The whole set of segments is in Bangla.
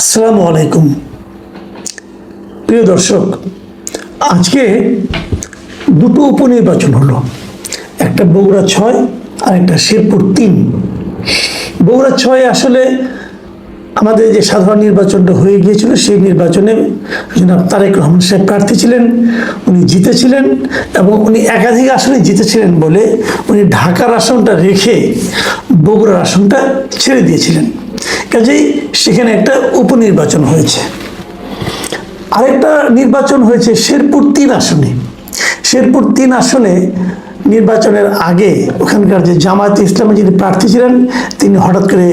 আসসালামু আলাইকুম প্রিয় দর্শক। আজকে দুটো উপনির্বাচন হলো, একটা বগুড়া 6 আর একটা শেরপুর 3। বগুড়া 6 আসলে আমাদের যে সাধারণ নির্বাচনটা হয়ে গিয়েছিল, সেই নির্বাচনে জনাব তারেক রহমান সাহেব প্রার্থী ছিলেন, উনি জিতেছিলেন এবং উনি একাধিক আসনে জিতেছিলেন বলে উনি ঢাকার আসনটা রেখে বগুড়ার আসনটা ছেড়ে দিয়েছিলেন। কাজেই সেখানে একটা উপনির্বাচন হয়েছে। আরেকটা নির্বাচন হয়েছে শেরপুর 3 আসনে। শেরপুর 3 আসনে নির্বাচনের আগে ওখানকার যে জামায়াতে ইসলামী যিনি প্রার্থী ছিলেন, তিনি হঠাৎ করে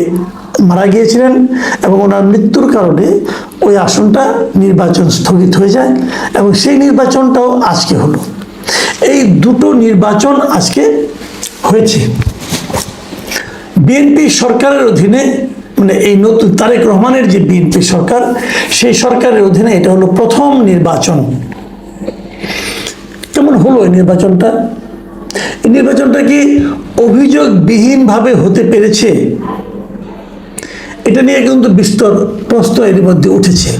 মারা গিয়েছিলেন এবং ওনার মৃত্যুর কারণে ওই আসনটা নির্বাচন স্থগিত হয়ে যায় এবং সেই নির্বাচনটাও আজকে হলো। এই দুটো নির্বাচন আজকে হয়েছে। বিএনপি সরকারের অধীনে, মানে এই নতুন তারেক রহমানের যে বিএনপি সরকার, সেই সরকারের অধীনে এটা হলো প্রথম নির্বাচন। কেমন হলো এই নির্বাচনটা? এই নির্বাচনটা কি অভিযোগবিহীনভাবে হতে পেরেছে? এটা নিয়ে কিন্তু বিস্তর প্রশ্ন এর মধ্যে উঠেছে।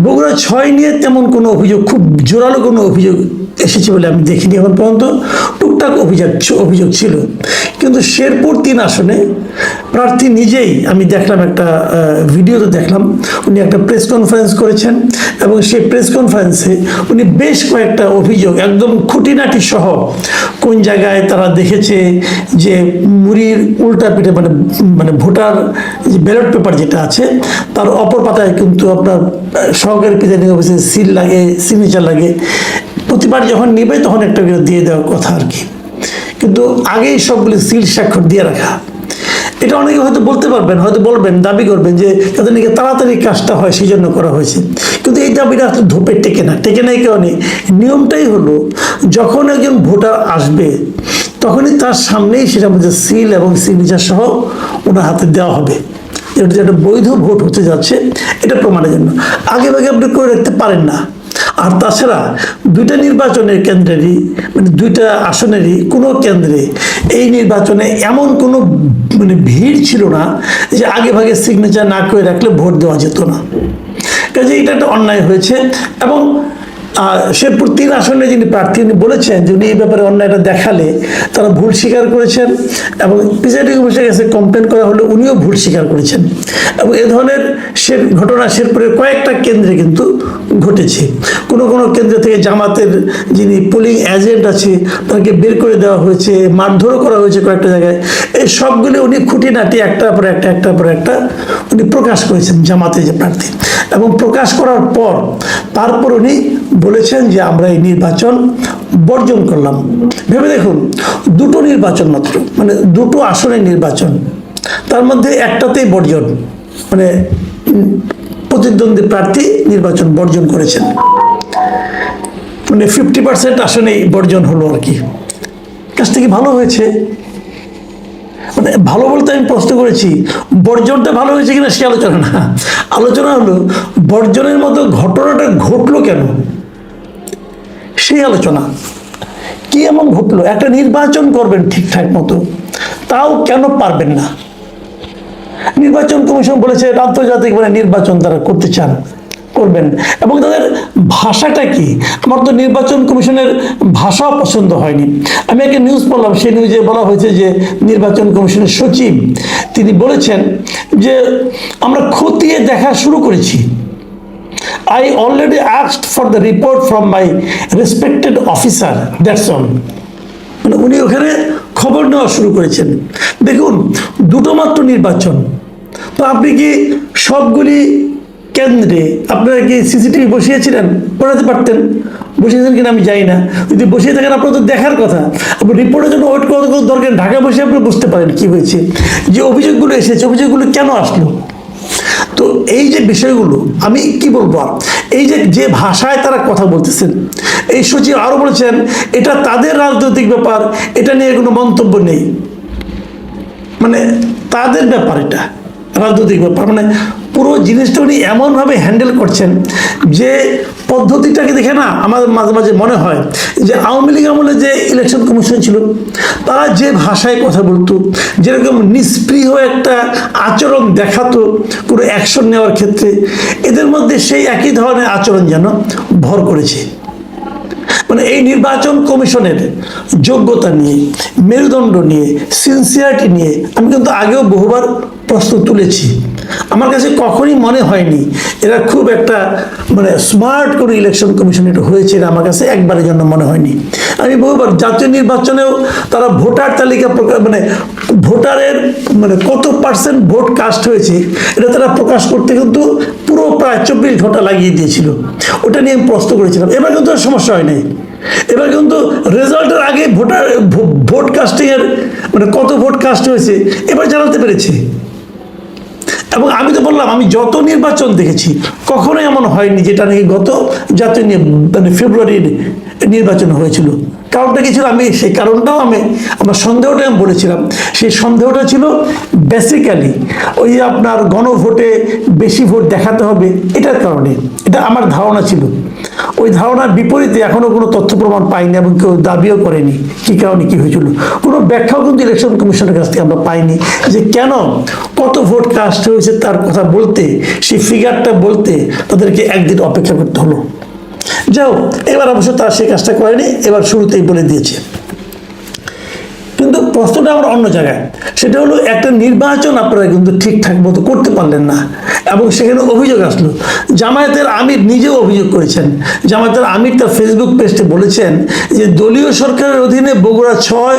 বগুড়া 6 নিয়ে তেমন কোনো অভিযোগ, খুব জোরালো কোনো অভিযোগ এসেছে বলে আমি দেখিনি এখন পর্যন্ত। টুকটাক অভিযোগ ছিল, কিন্তু শেরপুর 3 আসনে প্রার্থী নিজেই, আমি দেখলাম একটা ভিডিওতে দেখলাম, উনি একটা প্রেস কনফারেন্স করেছেন এবং সেই প্রেস কনফারেন্সে উনি বেশ কয়েকটা অভিযোগ একদম খুঁটিনাটি সহ, কোন জায়গায় তারা দেখেছে যে মুড়ির উল্টা পিঠে, মানে ভোটার যে ব্যালট পেপার যেটা আছে তার অপর পাতায় কিন্তু আপনার সহকারী প্রিজাইডিং অফিসের সিল লাগে, সিগনেচার লাগে। প্রতিবার যখন নিবে তখন একটা করে দিয়ে দেওয়ার কথা আর কি, কিন্তু আগেই সবগুলি সিল স্বাক্ষর দিয়ে রাখা। এটা অনেকে হয়তো বলতে পারবেন, হয়তো বলবেন, দাবি করবেন যে তাদের নাকি তাড়াতাড়ি কাজটা হয় সেই জন্য করা হয়েছে, কিন্তু এই দাবিটা আসলে ধোপে টেকে না। টেকে না এই কারণে, নিয়মটাই হলো যখন একজন ভোটার আসবে তখনই তার সামনেই সেটার মধ্যে সিল এবং সিগনেচার সহ ওনার হাতে দেওয়া হবে। এটা যে একটা বৈধ ভোট হতে যাচ্ছে এটা প্রমাণের জন্য আগে আপনি করে রাখতে পারেন না। আর তাছাড়া দুইটা নির্বাচনের কেন্দ্রেরই, মানে দুইটা আসনেরই কোনো কেন্দ্রে এই নির্বাচনে এমন কোনো ভিড় ছিল না যে আগে ভাগে সিগনেচার না করে রাখলে ভোট দেওয়া যেত না। কাজে এটা একটা অন্যায় হয়েছে। এবং শেরপুর 3 আসনে যিনি প্রার্থী, উনি বলেছেন যে উনি এই ব্যাপারে অন্যায়টা দেখালে তারা ভুল স্বীকার করেছেন এবং প্রিজাইডিং অফিসারের কাছে কমপ্লেন করা হলে উনিও ভুল স্বীকার করেছেন। এবং এ ধরনের ঘটনা শেরপুরের কয়েকটা কেন্দ্রে কিন্তু ঘটেছে। কোনো কেন্দ্র থেকে জামাতের যিনি পোলিং এজেন্ট আছে তাকে বের করে দেওয়া হয়েছে, মারধরও করা হয়েছে কয়েকটা জায়গায়। এই সবগুলি উনি খুঁটিনাটি একটার পর একটা উনি প্রকাশ করেছেন, জামাতের যে প্রার্থী। এবং প্রকাশ করার পর তারপর উনি বলেছেন যে আমরা এই নির্বাচন বর্জন করলাম। ভেবে দেখুন, দুটো নির্বাচন মাত্র, মানে দুটো আসনের নির্বাচন, তার মধ্যে একটাতেই বর্জন, মানে প্রতিদ্বন্দ্বী প্রার্থী নির্বাচন বর্জন করেছেন, মানে 50% আসনেই বর্জন হলো আর কি। কাজটা কি ভালো হয়েছে? মানে ভালো বলতে আমি প্রশ্ন করেছি, বর্জনটা ভালো হয়েছে কিনা সে আলোচনা না। আলোচনা হলো বর্জনের মতো ঘটনাটা ঘটলো কেন, সেই আলোচনা। কি এমন ঘটলো? একটা নির্বাচন করবেন ঠিকঠাক মতো, তাও কেন পারবেন না? নির্বাচন কমিশন বলেছে আন্তর্জাতিক নির্বাচন তারা করতে চান, করবেন। এবং তাদের ভাষাটা কি, আমার তো নির্বাচন কমিশনের ভাষাও পছন্দ হয়নি। আমি একটা নিউজ পড়লাম, সেই নিউজে বলা হয়েছে যে নির্বাচন কমিশনের সচিব তিনি বলেছেন যে আমরা খতিয়ে দেখা শুরু করেছি। I already asked for the report from my respected officer, that's all. মানে উনি ওখানে খবর নেওয়া শুরু করেছেন। দেখুন, দুটো মাত্র নির্বাচন, তো আপনি কি সবগুলি কেন্দ্রে আপনারা কি সিসিটিভি বসিয়েছিলেন? বসাতে পারতেন, বসিয়েছেন কিনা আমি জানি না। যদি বসিয়ে থাকেন আপনার তো দেখার কথা। আপনি রিপোর্টের জন্য ওয়েট করার দরকার, ঢাকা বসে আপনি বুঝতে পারেন কি হয়েছে, যে অভিযোগগুলো এসেছে অভিযোগগুলো কেন আসলো। তো এই যে বিষয়গুলো আমি কি বলবো, এই যে ভাষায় তারা কথা বলতেছেন, এই সচিব আরো বলেছেন এটা তাদের রাজনৈতিক ব্যাপার, এটা নিয়ে কোনো মন্তব্য নেই, মানে তাদের ব্যাপার এটা। রাজনৈতিক ব্যাপার, মানে পুরো জিনিসটা উনি এমনভাবে হ্যান্ডেল করছেন যে পদ্ধতিটাকে দেখে না আমার মাঝে মাঝে মনে হয় যে আওয়ামী লীগ আমলে যে ইলেকশন কমিশন ছিল তারা যে ভাষায় কথা বলতো, যেরকম নিষ্প্রিয় একটা আচরণ দেখাতো কোনো অ্যাকশন নেওয়ার ক্ষেত্রে, এদের মধ্যে সেই একই ধরনের আচরণ যেন ভর করেছে। মানে এই নির্বাচন কমিশনের যোগ্যতা নিয়ে, মেরুদণ্ড নিয়ে, সিনসিয়ারিটি নিয়ে আমি কিন্তু আগেও বহুবার প্রশ্ন তুলেছি। আমার কাছে কখনই মনে হয়নি এরা খুব একটা মানে স্মার্ট করে ইলেকশন কমিশন এটা হয়েছে, এটা আমার কাছে একবারের জন্য মনে হয়নি। আমি বহুবার জাতীয় নির্বাচনেও তারা ভোটার তালিকা মানে ভোটারের মানে কত পার্সেন্ট ভোট কাস্ট হয়েছে এটা তারা প্রকাশ করতে কিন্তু পুরো প্রায় 24 ঘন্টা লাগিয়ে দিয়েছিল। ওটা নিয়ে আমি প্রশ্ন করেছিলাম। এবার কিন্তু আর সমস্যা হয় নাই। এবার কিন্তু রেজাল্টের আগে ভোট কাস্টিংয়ের মানে কত ভোট কাস্ট হয়েছে এবার জানাতে পেরেছে। এবং আমি তো বললাম আমি যত নির্বাচন দেখেছি কখনোই এমন হয়নি যেটা নাকি গত জাতীয় মানে ফেব্রুয়ারির নির্বাচন হয়েছিল। কারণটা কি ছিল আমি সেই কারণটাও আমার সন্দেহটা আমি বলেছিলাম। সেই সন্দেহটা ছিল বেসিক্যালি ওই আপনার গণভোটে বেশি ভোট দেখাতে হবে এটার কারণে, এটা আমার ধারণা ছিল। ওই ধারণার বিপরীতে এখনো কোনো তথ্য প্রমাণ পাইনি এবং কেউ দাবিও করেনি কি কারণে কি হয়েছিল। কোনো ব্যাখ্যাও কিন্তু ইলেকশন কমিশনের কাছ থেকে আমরা পাইনি যে কেন কত ভোট কাস্ট হয়েছে তার কথা বলতে, সেই ফিগারটা বলতে তাদেরকে একদিন অপেক্ষা করতে হলো। যাও, এবার অবশ্য তারা সেই কাজটা করেনি, এবার শুরুতেই বলে দিয়েছে। কিন্তু প্রশ্নটা আমার অন্য জায়গায়, সেটা হলো একটা নির্বাচন আপনারা কিন্তু ঠিকঠাক মতো করতে পারলেন না এবং সেখানে অভিযোগ আসলো। জামায়াতের আমির নিজেও অভিযোগ করেছেন। জামায়াতের আমির তার ফেসবুক পেজে বলেছেন যে দলীয় সরকারের অধীনে বগুড়া 6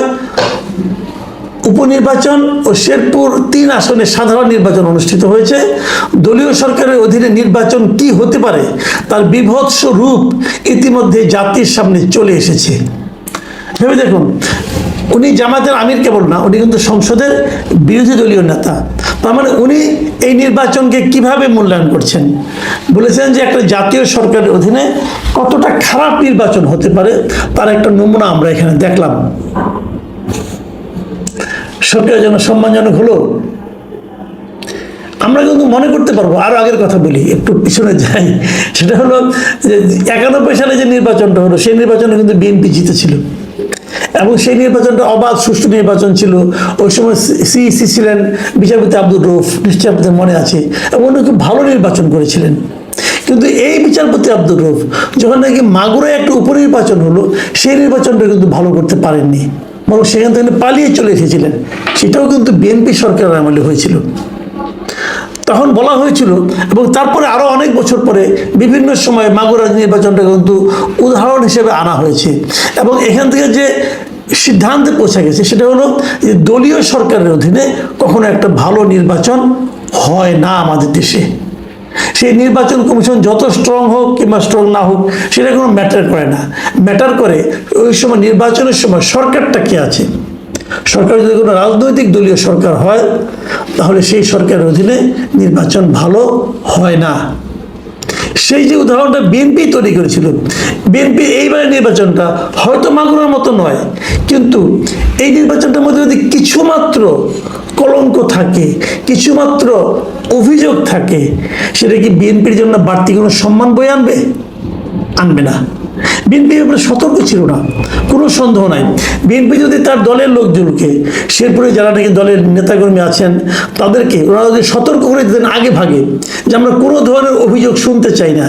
উপনির্বাচন ও শেরপুর 3 আসনে সাধারণ নির্বাচন অনুষ্ঠিত হয়েছে। দলীয় সরকারের অধীনে নির্বাচন কি হতে পারে তার বিভৎস রূপ ইতিমধ্যে জাতির সামনে চলে এসেছে। ভেবে দেখুন, উনি জামাতের আমির কেবল না, উনি কিন্তু সংসদের বিরোধী দলীয় নেতা। তার মানে উনি এই নির্বাচনকে কিভাবে মূল্যায়ন করছেন, বলেছেন যে একটা জাতীয় সরকারের অধীনে কতটা খারাপ নির্বাচন হতে পারে তার একটা নমুনা আমরা এখানে দেখলাম। সরকার যেন সম্মানজনক হলো, আমরা কিন্তু মনে করতে পারবো। আরো আগের কথা বলি, একটু পিছনে যাই। সেটা হলো যে 91 সালে যে নির্বাচনটা হলো সেই নির্বাচনে কিন্তু বিএনপি জিতেছিল এবং সেই নির্বাচনটা অবাধ সুষ্ঠু নির্বাচন ছিল। ওই সময় সিইসি ছিলেন বিচারপতি আব্দুর রউফ, নিশ্চয়ই আপনাদের মনে আছে, এবং উনি খুব ভালো নির্বাচন করেছিলেন। কিন্তু এই বিচারপতি আব্দুর রউফ যখন নাকি মাগুরায় একটা উপনির্বাচন হলো সেই নির্বাচনটা কিন্তু ভালো করতে পারেননি, বরং সেখান থেকে পালিয়ে চলে এসেছিলেন। সেটাও কিন্তু বিএনপি সরকারের আমলে হয়েছিল। তখন বলা হয়েছিল এবং তারপরে আরো অনেক বছর পরে বিভিন্ন সময় মাগুরা নির্বাচনটা কিন্তু উদাহরণ হিসেবে আনা হয়েছে এবং এখান থেকে যে সিদ্ধান্তে পৌঁছা গেছে সেটা হলো যে দলীয় সরকারের অধীনে কখনো একটা ভালো নির্বাচন হয় না আমাদের দেশে। সেই নির্বাচন কমিশন যত স্ট্রং হোক কিংবা স্ট্রং না হোক সেটা কোনো ম্যাটার করে না। ম্যাটার করে ওই সময় নির্বাচনের সময় সরকারটা কে আছে। সরকার যদি কোনো রাজনৈতিক দলীয় সরকার হয় তাহলে সেই সরকারের অধীনে নির্বাচন ভালো হয় না। সেই যে উদাহরণটা বিএনপি তৈরি করেছিল, বিএনপি এইবারের নির্বাচনটা হয়তো মাগুরার মতো নয়, কিন্তু এই নির্বাচনটার মধ্যে যদি কিছুমাত্র কলঙ্ক থাকে, কিছুমাত্র অভিযোগ থাকে, সেটা কি বিএনপির জন্য বাড়তি কোনো সম্মান বয়ে আনবে? আনবে না। বিএনপি ব্যাপারে সতর্ক ছিল না, কোনো সন্দেহ নাই। বিএনপি যদি তার দলের লোকজনকে, শেরপুরে যারা নাকি দলের নেতাকর্মী আছেন তাদেরকে ওনারা যদি সতর্ক করে দিতেন আগে ভাগে যে আমরা কোনো ধরনের অভিযোগ শুনতে চাই না,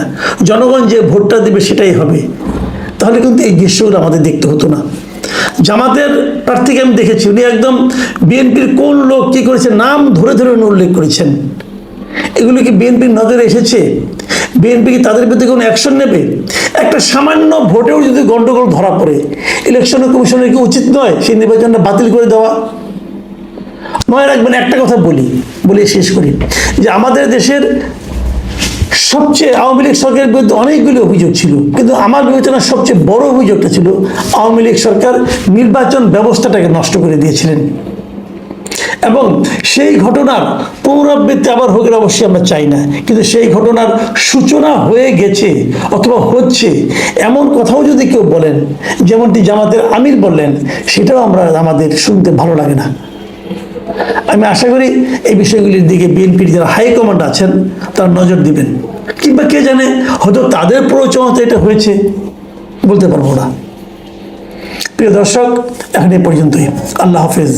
জনগণ যে ভোটটা দেবে সেটাই হবে, তাহলে কিন্তু এই দৃশ্যগুলো আমাদের দেখতে হতো না। জামাতের প্রার্থীকে আমি দেখেছি, উনি একদম বিএনপির কোন লোক কি করেছে নাম ধরে ধরে উনি উল্লেখ করেছেন। এগুলো কি বিএনপির নজরে এসেছে? বিএনপি কি তাদের বিরুদ্ধে কোনো অ্যাকশন নেবে? একটা সামান্য ভোটেও যদি গন্ডগোল ধরা পড়ে ইলেকশন কমিশনের কি উচিত নয় সেই নির্বাচনটা বাতিল করে দেওয়া? মনে রাখবেন, একটা কথা বলে শেষ করি যে আমাদের দেশের সবচেয়ে আওয়ামী লীগ সরকারের বিরুদ্ধে অনেকগুলি অভিযোগ ছিল, কিন্তু আমার বিবেচনার সবচেয়ে বড় অভিযোগটা ছিল আওয়ামী লীগ সরকার নির্বাচন ব্যবস্থাটাকে নষ্ট করে দিয়েছিলেন। এবং সেই ঘটনার পুনরাবৃত্তি আবার হোক অবশ্যই আমরা চাই না, কিন্তু সেই ঘটনার সূচনা হয়ে গেছে অথবা হচ্ছে এমন কথাও যদি কেউ বলেন, যেমনটি জামাতের আমির বললেন, সেটাও আমাদের শুনতে ভালো লাগে না। আমি আশা করি এই বিষয়গুলির দিকে বিএনপির যারা হাইকমান্ড আছেন তারা নজর দিবেন, কিংবা কে জানে হয়তো তাদের প্ররোচনাতে এটা হয়েছে, বলতে পারবো না। প্রিয় দর্শক, এখন এই পর্যন্তই। আল্লাহ হাফেজ।